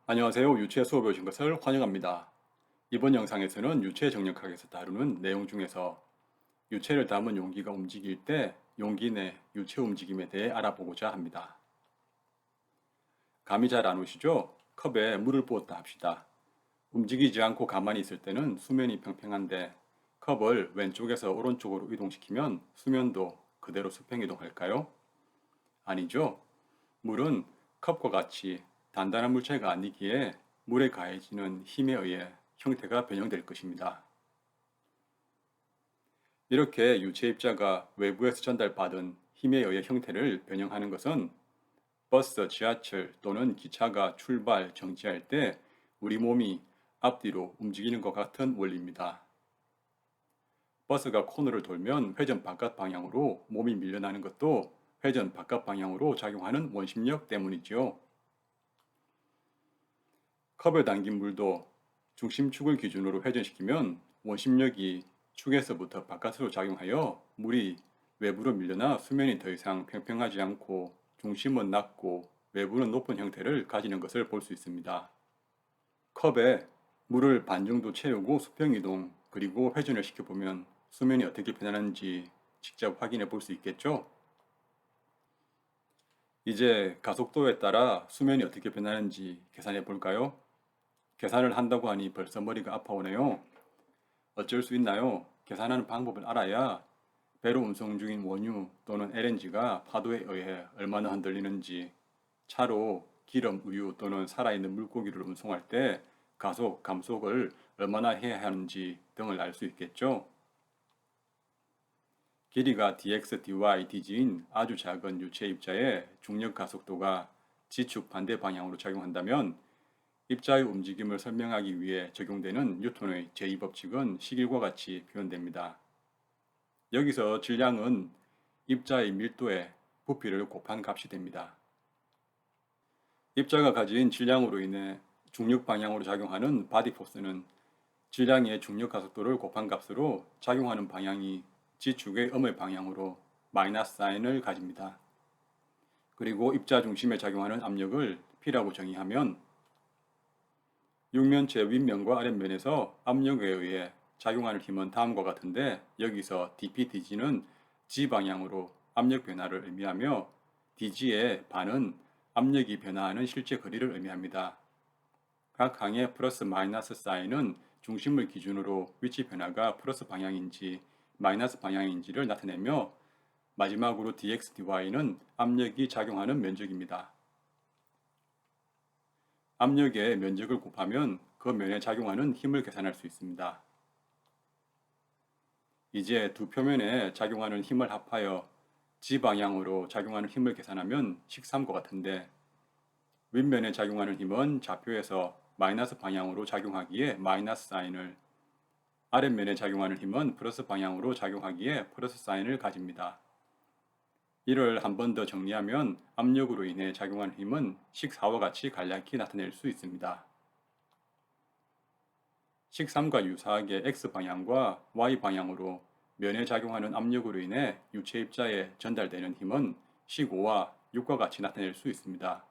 안녕하세요. 유체 수업에 오신 것을 환영합니다. 이번 영상에서는 유체 정력학에서 다루는 내용 중에서 유체를 담은 용기가 움직일 때 용기 내 유체 움직임에 대해 알아보고자 합니다. 감이 잘 안 오시죠? 컵에 물을 부었다 합시다. 움직이지 않고 가만히 있을 때는 수면이 평평한데 컵을 왼쪽에서 오른쪽으로 이동시키면 수면도 그대로 수평 이동할까요? 아니죠. 물은 컵과 같이 단단한 물체가 아니기에 물에 가해지는 힘에 의해 형태가 변형될 것입니다. 이렇게 유체 입자가 외부에서 전달받은 힘에 의해 형태를 변형하는 것은 버스, 지하철 또는 기차가 출발, 정지할 때 우리 몸이 앞뒤로 움직이는 것 같은 원리입니다. 버스가 코너를 돌면 회전 바깥 방향으로 몸이 밀려나는 것도 회전 바깥 방향으로 작용하는 원심력 때문이지요. 컵에 담긴 물도 중심축을 기준으로 회전시키면 원심력이 축에서부터 바깥으로 작용하여 물이 외부로 밀려나 수면이 더 이상 평평하지 않고 중심은 낮고 외부는 높은 형태를 가지는 것을 볼 수 있습니다. 컵에 물을 반 정도 채우고 수평이동 그리고 회전을 시켜보면 수면이 어떻게 변하는지 직접 확인해 볼 수 있겠죠? 이제 가속도에 따라 수면이 어떻게 변하는지 계산해 볼까요? 계산을 한다고 하니 벌써 머리가 아파오네요. 어쩔 수 있나요? 계산하는 방법을 알아야 배로 운송 중인 원유 또는 LNG가 파도에 의해 얼마나 흔들리는지, 차로 기름, 우유 또는 살아있는 물고기를 운송할 때 가속, 감속을 얼마나 해야 하는지 등을 알 수 있겠죠? 길이가 dx, dy, dg인 아주 작은 유체 입자의 중력 가속도가 지축 반대 방향으로 작용한다면 입자의 움직임을 설명하기 위해 적용되는 뉴턴의 제2법칙은 식일과 같이 표현됩니다. 여기서 질량은 입자의 밀도에 부피를 곱한 값이 됩니다. 입자가 가진 질량으로 인해 중력 방향으로 작용하는 바디 포스는 질량의 중력 가속도를 곱한 값으로 작용하는 방향이 지축의 음의 방향으로 마이너스 사인을 가집니다. 그리고 입자 중심에 작용하는 압력을 P라고 정의하면 육면체 윗면과 아랫면에서 압력에 의해 작용하는 힘은 다음과 같은데 여기서 dP, dG는 G 방향으로 압력 변화를 의미하며 dG의 반은 압력이 변화하는 실제 거리를 의미합니다. 각 항의 플러스 마이너스 사인은 중심을 기준으로 위치 변화가 플러스 방향인지 마이너스 방향인지를 나타내며 마지막으로 dx, dy는 압력이 작용하는 면적입니다. 압력의 면적을 곱하면 그 면에 작용하는 힘을 계산할 수 있습니다. 이제 두 표면에 작용하는 힘을 합하여 G 방향으로 작용하는 힘을 계산하면 식삼과 같은데 윗면에 작용하는 힘은 좌표에서 마이너스 방향으로 작용하기에 마이너스 사인을 아랫면에 작용하는 힘은 플러스 방향으로 작용하기에 플러스 사인을 가집니다. 이를 한 번 더 정리하면 압력으로 인해 작용하는 힘은 식4와 같이 간략히 나타낼 수 있습니다. 식3과 유사하게 X방향과 Y방향으로 면에 작용하는 압력으로 인해 유체 입자에 전달되는 힘은 식5와 6과 같이 나타낼 수 있습니다.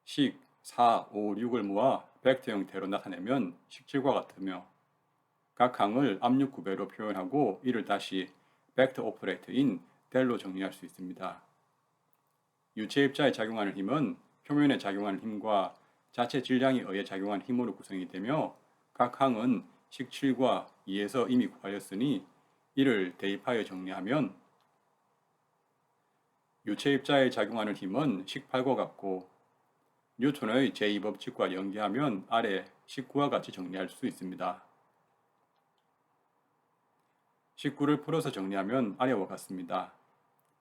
식 4, 5, 6을 모아 벡터 형태로 나타내면 식7과 같으며 각 항을 압력 구배로 표현하고 이를 다시 벡터 오퍼레이터인 델로 정리할 수 있습니다. 유체 입자에 작용하는 힘은 표면에 작용하는 힘과 자체 질량에 의해 작용하는 힘으로 구성이 되며 각 항은 식7과 2에서 이미 구하였으니 이를 대입하여 정리하면 유체 입자에 작용하는 힘은 식8과 같고 뉴턴의 제2법칙과 연계하면 아래 식9와 같이 정리할 수 있습니다. 식9를 풀어서 정리하면 아래와 같습니다.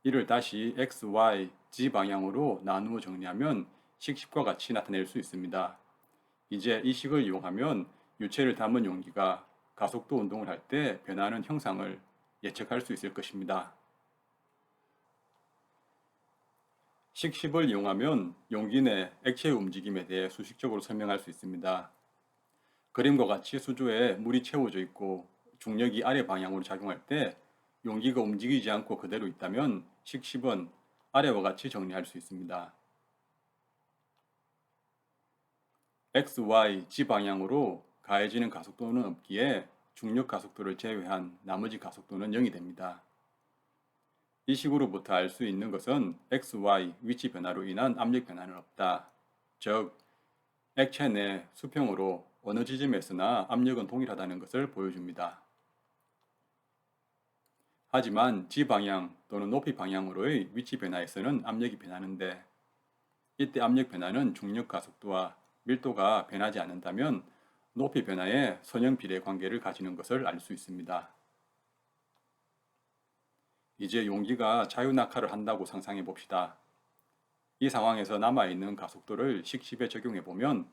이를 다시 x, y, z 방향으로 나누어 정리하면 식10과 같이 나타낼 수 있습니다. 이제 이 식을 이용하면 유체를 담은 용기가 가속도 운동을 할 때 변하는 형상을 예측할 수 있을 것입니다. 식10을 이용하면 용기 내 액체의 움직임에 대해 수식적으로 설명할 수 있습니다. 그림과 같이 수조에 물이 채워져 있고 중력이 아래 방향으로 작용할 때 용기가 움직이지 않고 그대로 있다면 식10은 아래와 같이 정리할 수 있습니다. x, y, z 방향으로 가해지는 가속도는 없기에 중력 가속도를 제외한 나머지 가속도는 0이 됩니다. 이 식으로부터 알 수 있는 것은 x, y 위치 변화로 인한 압력 변화는 없다. 즉, 액체 내 수평으로 어느 지점에서나 압력은 동일하다는 것을 보여줍니다. 하지만 지방향 또는 높이 방향으로의 위치 변화에서는 압력이 변하는데 이때 압력 변화는 중력 가속도와 밀도가 변하지 않는다면 높이 변화에 선형 비례 관계를 가지는 것을 알 수 있습니다. 이제 용기가 자유낙하를 한다고 상상해 봅시다. 이 상황에서 남아있는 가속도를 식십에 적용해 보면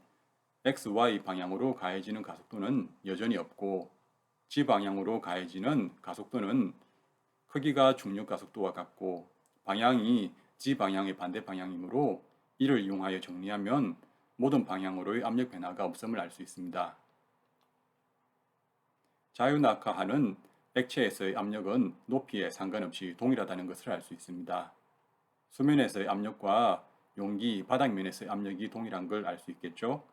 x, y 방향으로 가해지는 가속도는 여전히 없고 z 방향으로 가해지는 가속도는 크기가 중력 가속도와 같고 방향이 z 방향의 반대 방향이므로 이를 이용하여 정리하면 모든 방향으로의 압력 변화가 없음을 알 수 있습니다. 자유낙하하는 액체에서의 압력은 높이에 상관없이 동일하다는 것을 알 수 있습니다. 수면에서의 압력과 용기 바닥면에서의 압력이 동일한 걸 알 수 있겠죠?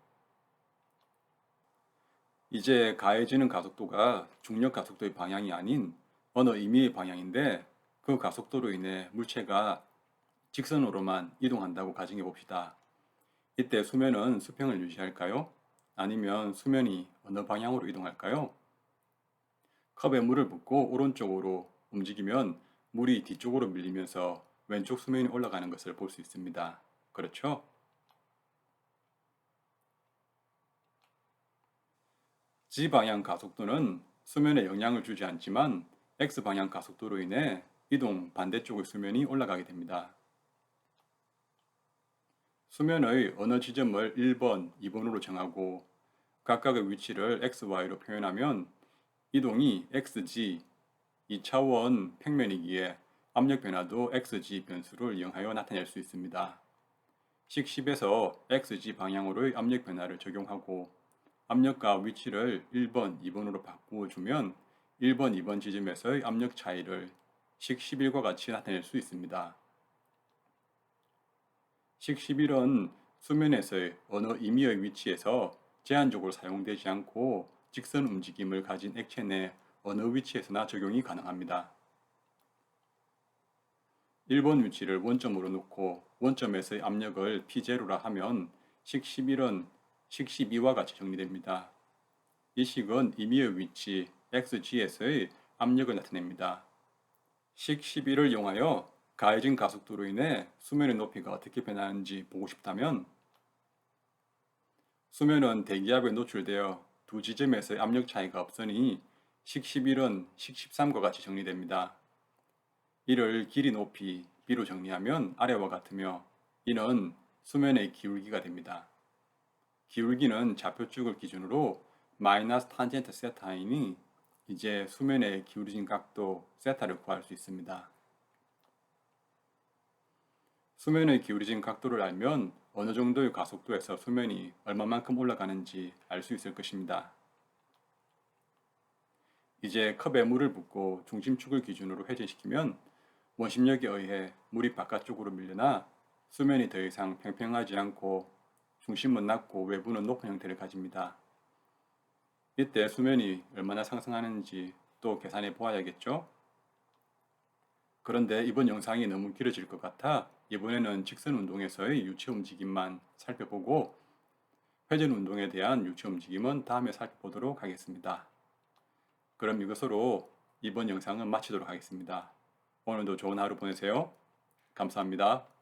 이제 가해지는 가속도가 중력 가속도의 방향이 아닌 어느 임의의 방향인데 그 가속도로 인해 물체가 직선으로만 이동한다고 가정해 봅시다. 이때 수면은 수평을 유지할까요? 아니면 수면이 어느 방향으로 이동할까요? 컵에 물을 붓고 오른쪽으로 움직이면 물이 뒤쪽으로 밀리면서 왼쪽 수면이 올라가는 것을 볼 수 있습니다. 그렇죠? G방향 가속도는 수면에 영향을 주지 않지만 X방향 가속도로 인해 이동 반대쪽의 수면이 올라가게 됩니다. 수면의 어느 지점을 1번, 2번으로 정하고 각각의 위치를 x, y로 표현하면 이동이 xg, 2차원 평면이기에 압력 변화도 xg 변수를 이용하여 나타낼 수 있습니다. 식 10에서 xg 방향으로의 압력 변화를 적용하고 압력과 위치를 1번, 2번으로 바꾸어주면 1번, 2번 지점에서의 압력 차이를 식 11과 같이 나타낼 수 있습니다. 식 11은 수면에서의 어느 임의의 위치에서 제한적으로 사용되지 않고 직선 움직임을 가진 액체 내 어느 위치에서나 적용이 가능합니다. 1번 위치를 원점으로 놓고 원점에서의 압력을 P0라 하면 식 11은 식 12와 같이 정리됩니다. 이 식은 임의의 위치 xg에서의 압력을 나타냅니다. 식 11을 이용하여 가해진 가속도로 인해 수면의 높이가 어떻게 변하는지 보고 싶다면 수면은 대기압에 노출되어 두 지점에서의 압력 차이가 없으니 식 11은 식 13과 같이 정리됩니다. 이를 길이 높이 b로 정리하면 아래와 같으며 이는 수면의 기울기가 됩니다. 기울기는 좌표축을 기준으로 마이너스 탄젠트 세타이니 이제 수면의 기울어진 각도 세타를 구할 수 있습니다. 수면의 기울어진 각도를 알면 어느 정도의 가속도에서 수면이 얼마만큼 올라가는지 알 수 있을 것입니다. 이제 컵에 물을 붓고 중심축을 기준으로 회전시키면 원심력에 의해 물이 바깥쪽으로 밀려나 수면이 더 이상 평평하지 않고 중심은 낮고 외부는 높은 형태를 가집니다. 이때 수면이 얼마나 상승하는지 또 계산해 보아야겠죠? 그런데 이번 영상이 너무 길어질 것 같아 이번에는 직선 운동에서의 유체 움직임만 살펴보고 회전 운동에 대한 유체 움직임은 다음에 살펴보도록 하겠습니다. 그럼 이것으로 이번 영상은 마치도록 하겠습니다. 오늘도 좋은 하루 보내세요. 감사합니다.